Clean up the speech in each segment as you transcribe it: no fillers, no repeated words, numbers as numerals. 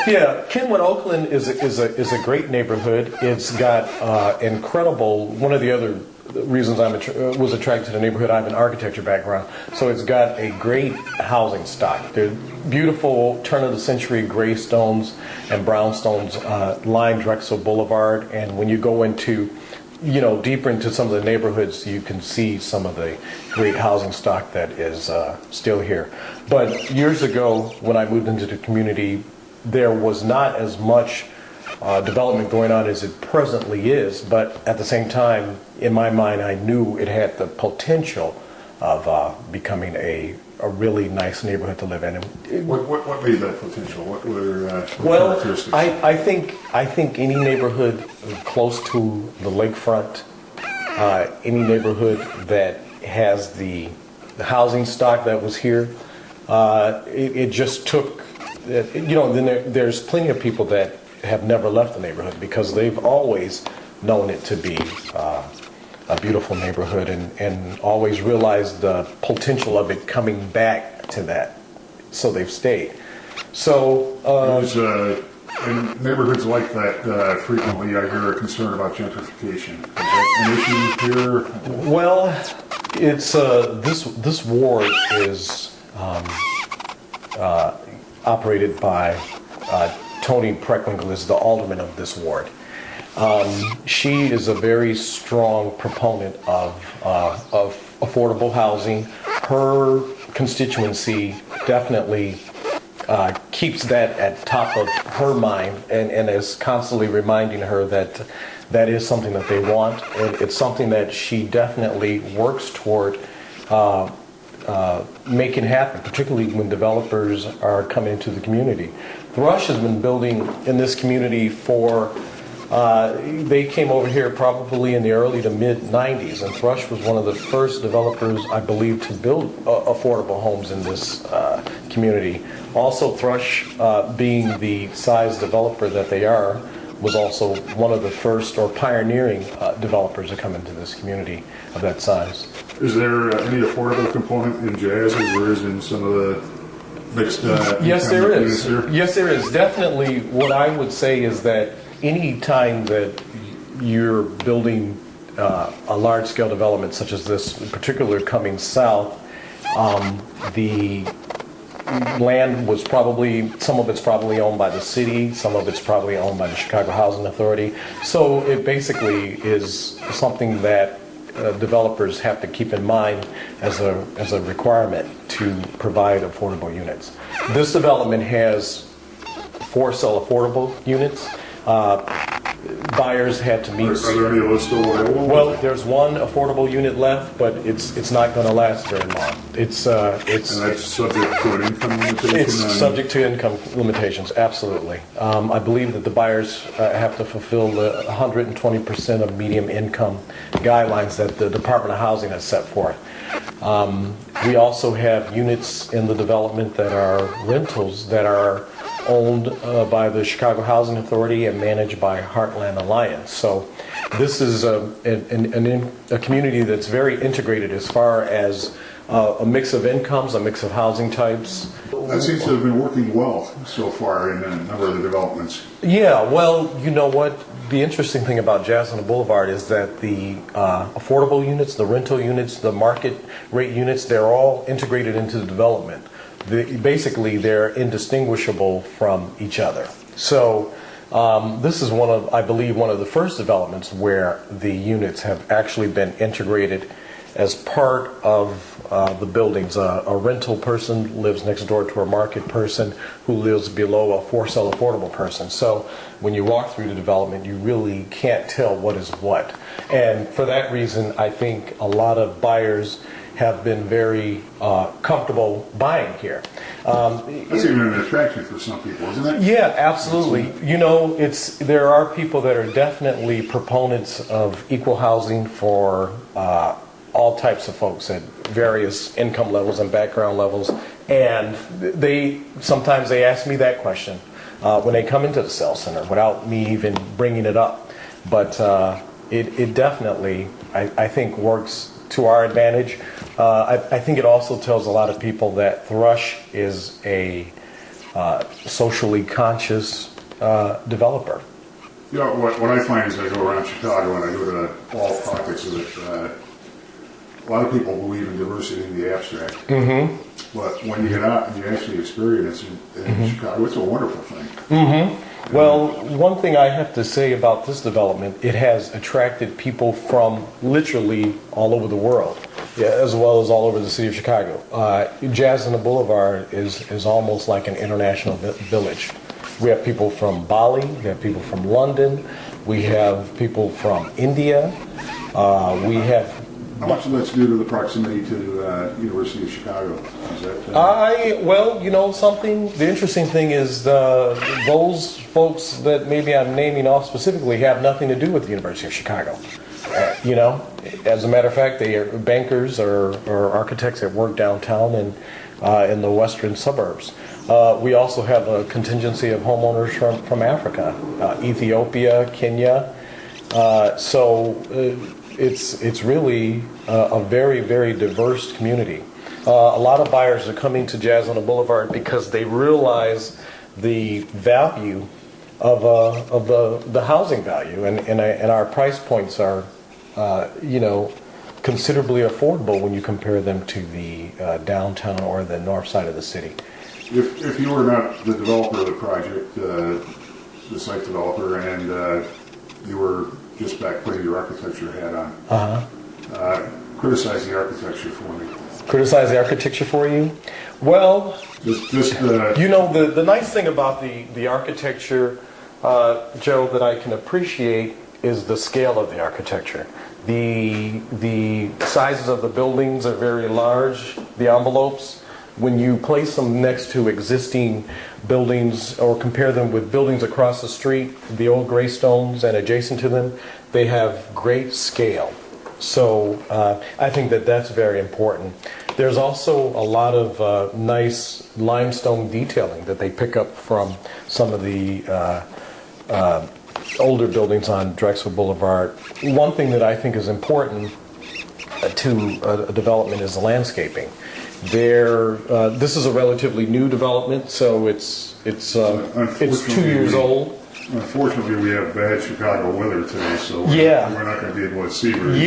Yeah, Kenwood, Oakland is a great neighborhood. It's got incredible. One of the other reasons was attracted to the neighborhood, I have an architecture background, so it's got a great housing stock. They're beautiful turn-of-the-century gray stones and brownstones line Drexel Boulevard, and when you go into deeper into some of the neighborhoods, you can see some of the great housing stock that is still here. But years ago, when I moved into the community, there was not as much development going on as it presently is, but at the same time, in my mind, I knew it had the potential of becoming a really nice neighborhood to live in. What made that potential? What were well, characteristics? I think any neighborhood close to the lakefront, any neighborhood that has the housing stock that was here, it just took. Then there's plenty of people that have never left the neighborhood because they've always known it to be a beautiful neighborhood and always realized the potential of it coming back to that. So they've stayed. So in neighborhoods like that, frequently I hear a concern about gentrification. Is that an issue here? Well, it's this ward is operated by Tony Preckwinkle, is the alderman of this ward. She is a very strong proponent of affordable housing. Her constituency definitely keeps that at top of her mind and is constantly reminding her that that is something that they want. And it's something that she definitely works toward making happen, particularly when developers are coming into the community. Thrush has been building in this community for they came over here probably in the early to mid 90s, and Thrush was one of the first developers, I believe, to build affordable homes in this community. Also, Thrush, being the size developer that they are, was also one of the first or pioneering developers to come into this community of that size. Is there any affordable component in jazz as there is in some of the mixed Yes, there is. Yes, there is. Definitely, what I would say is that any time that you're building a large-scale development such as this, in particular coming south, the land was probably, some of it's probably owned by the city, some of it's probably owned by the Chicago Housing Authority. So it basically is something that developers have to keep in mind as a requirement to provide affordable units. This development has 4 sell affordable units. Buyers had to meet. Are there any of those still available? Well, there's one affordable unit left, but it's not going to last very long. And that's subject to an income limitation? It's subject to income limitations, absolutely. I believe that the buyers have to fulfill the 120% of medium income guidelines that the Department of Housing has set forth. We also have units in the development that are rentals that are owned by the Chicago Housing Authority and managed by Heartland Alliance. So this is a community that's very integrated as far as a mix of incomes, a mix of housing types. That seems to have been working well so far in a number of the developments. Yeah, well, you know what? The interesting thing about Jazz on the Boulevard is that the affordable units, the rental units, the market rate units, they're all integrated into the development. Basically, they're indistinguishable from each other. So this is I believe, one of the first developments where the units have actually been integrated as part of the buildings. A rental person lives next door to a market person who lives below a for-sale affordable person. So when you walk through the development, you really can't tell what is what. And for that reason, I think a lot of buyers have been very comfortable buying here. That's even an attraction for some people, isn't it? Yeah, absolutely. You know, there are people that are definitely proponents of equal housing for all types of folks at various income levels and background levels, and sometimes they ask me that question when they come into the sales center without me even bringing it up. But it definitely, I think, works to our advantage. I think it also tells a lot of people that Thrush is a socially conscious developer. You know, what I find is I go around Chicago and I go to all pockets of it. A lot of people believe in diversity in the abstract. Mm-hmm. But when you get out and you actually experience it in Chicago, it's a wonderful thing. Mm-hmm. Well, one thing I have to say about this development, it has attracted people from literally all over the world, as well as all over the city of Chicago. Jazz on the Boulevard is almost like an international village. We have people from Bali, we have people from London, we have people from India, we have... How much of that's due to the proximity to University of Chicago? Is that, well, you know something, the interesting thing is those folks that maybe I'm naming off specifically have nothing to do with the University of Chicago. You know, as a matter of fact, they are bankers or architects that work downtown and in the western suburbs. We also have a contingency of homeowners from Africa, Ethiopia, Kenya. So it's really a very, very diverse community. A lot of buyers are coming to Jazz on the Boulevard because they realize the value of the housing value, and our price points are, considerably affordable when you compare them to the downtown or the north side of the city. If you were not the developer of the project, the site developer, and you were just back putting your architecture hat on, criticize the architecture for me. Criticize the architecture for you? Well, the nice thing about the architecture, Joe, that I can appreciate is the scale of the architecture. The sizes of the buildings are very large, the envelopes. When you place them next to existing buildings or compare them with buildings across the street, the old graystones and adjacent to them, they have great scale. So I think that that's very important. There's also a lot of nice limestone detailing that they pick up from some of the older buildings on Drexel Boulevard. One thing that I think is important to a development is the landscaping. This is a relatively new development, so it's 2 years old. Unfortunately, we have bad Chicago weather today, so we're not going to be able to see very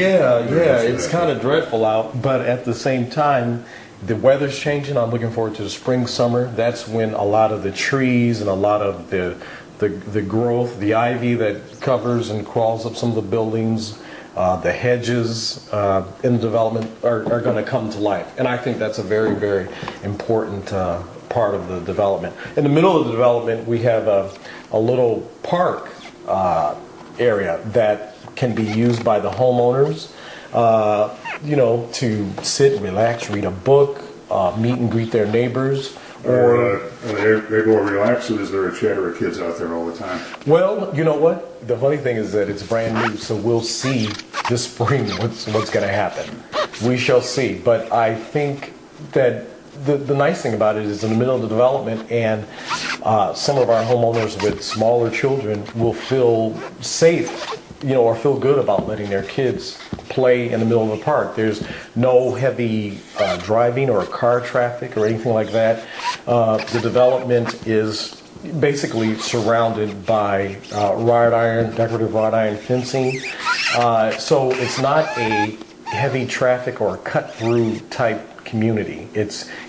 it's kind of dreadful out, but at the same time, the weather's changing. I'm looking forward to the spring, summer. That's when a lot of the trees and a lot of the growth, the ivy that covers and crawls up some of the buildings, the hedges in the development are going to come to life. And I think that's a very, very important part of the development. In the middle of the development, we have a little park area that can be used by the homeowners, to sit, relax, read a book, meet and greet their neighbors. Or they go relax, or is there a chatter of kids out there all the time? Well, you know what? The funny thing is that it's brand new, so we'll see this spring what's going to happen. We shall see. But I think that the nice thing about it is in the middle of the development, and some of our homeowners with smaller children will feel safe, or feel good about letting their kids play in the middle of the park. There's no heavy driving or car traffic or anything like that. The development is basically surrounded by decorative wrought iron fencing. So it's not a heavy traffic or cut-through type community.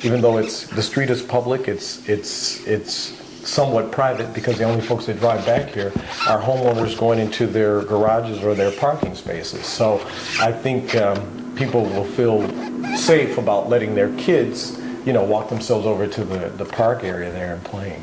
Even though the street is public, it's somewhat private because the only folks that drive back here are homeowners going into their garages or their parking spaces. So I think people will feel safe about letting their kids, walk themselves over to the park area there and playing.